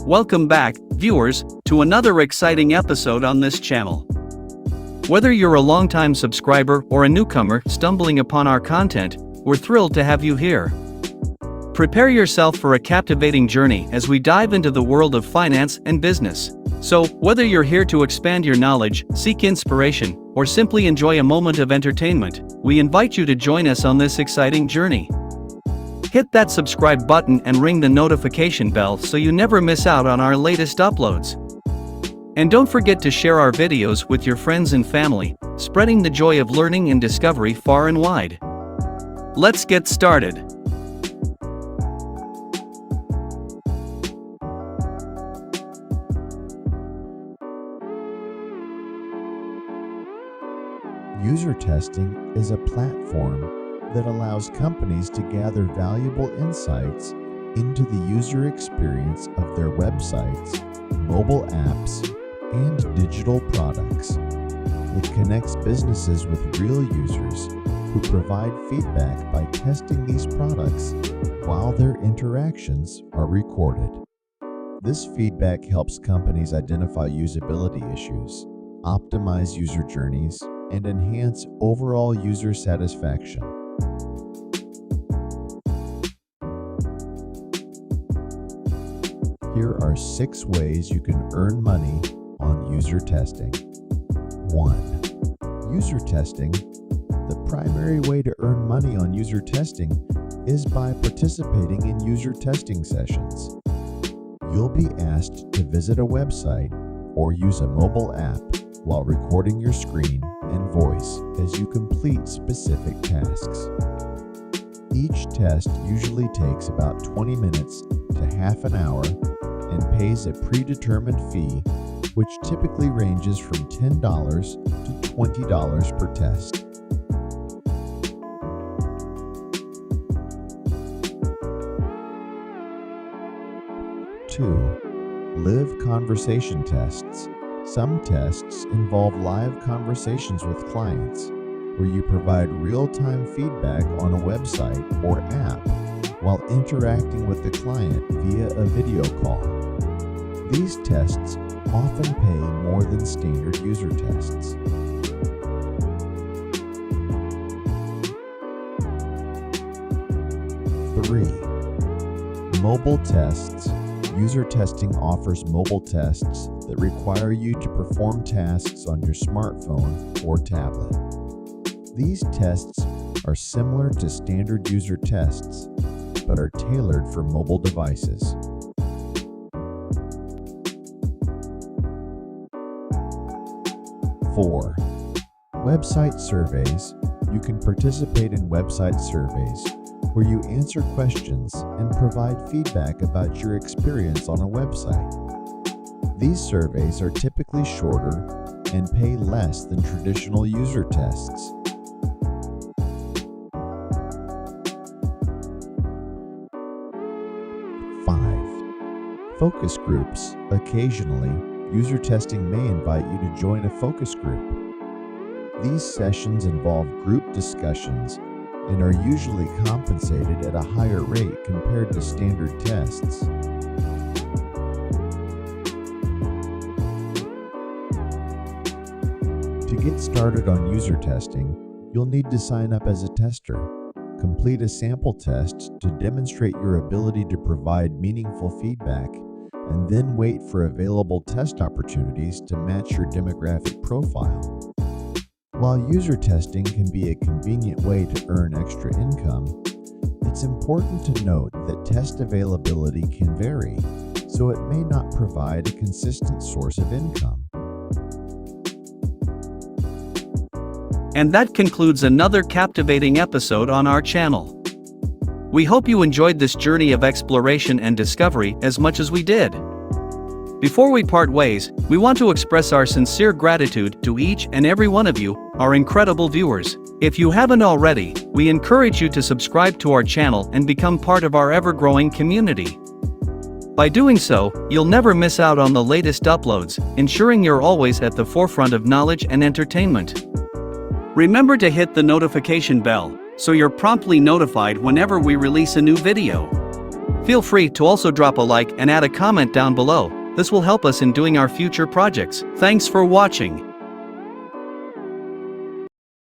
Welcome back, viewers, to another exciting episode on this channel. Whether you're a longtime subscriber or a newcomer stumbling upon our content, we're thrilled to have you here. Prepare yourself for a captivating journey as we dive into the world of finance and business. So, whether you're here to expand your knowledge, seek inspiration, or simply enjoy a moment of entertainment, we invite you to join us on this exciting journey. Hit that subscribe button and ring the notification bell so you never miss out on our latest uploads. And don't forget to share our videos with your friends and family, spreading the joy of learning and discovery far and wide. Let's get started. User testing is a platform that allows companies to gather valuable insights into the user experience of their websites, mobile apps, and digital products. It connects businesses with real users who provide feedback by testing these products while their interactions are recorded. This feedback helps companies identify usability issues, optimize user journeys, and enhance overall user satisfaction. Here are 6 ways you can earn money on user testing. 1. User testing. The primary way to earn money on user testing is by participating in user testing sessions. You'll be asked to visit a website or use a mobile app while recording your screen and voice as you complete specific tasks. Each test usually takes about 20 minutes to half an hour and pays a predetermined fee, which typically ranges from $10 to $20 per test. Two, live conversation tests. Some tests involve live conversations with clients, where you provide real-time feedback on a website or app while interacting with the client via a video call. These tests often pay more than standard user tests. Three, mobile tests. User testing offers mobile tests that require you to perform tasks on your smartphone or tablet. These tests are similar to standard user tests, but are tailored for mobile devices. 4. Website surveys. You can participate in website surveys where you answer questions and provide feedback about your experience on a website. These surveys are typically shorter and pay less than traditional user tests. 5. Focus groups. Occasionally, user testing may invite you to join a focus group. These sessions involve group discussions and are usually compensated at a higher rate compared to standard tests. To get started on user testing, you'll need to sign up as a tester, complete a sample test to demonstrate your ability to provide meaningful feedback, and then wait for available test opportunities to match your demographic profile. While user testing can be a convenient way to earn extra income, it's important to note that test availability can vary, so it may not provide a consistent source of income. And that concludes another captivating episode on our channel. We hope you enjoyed this journey of exploration and discovery as much as we did. Before we part ways, we want to express our sincere gratitude to each and every one of you, our incredible viewers. If you haven't already, we encourage you to subscribe to our channel and become part of our ever-growing community. By doing so, you'll never miss out on the latest uploads, ensuring you're always at the forefront of knowledge and entertainment. Remember to hit the notification bell, so you're promptly notified whenever we release a new video. Feel free to also drop a like and add a comment down below. This will help us in doing our future projects. Thanks for watching.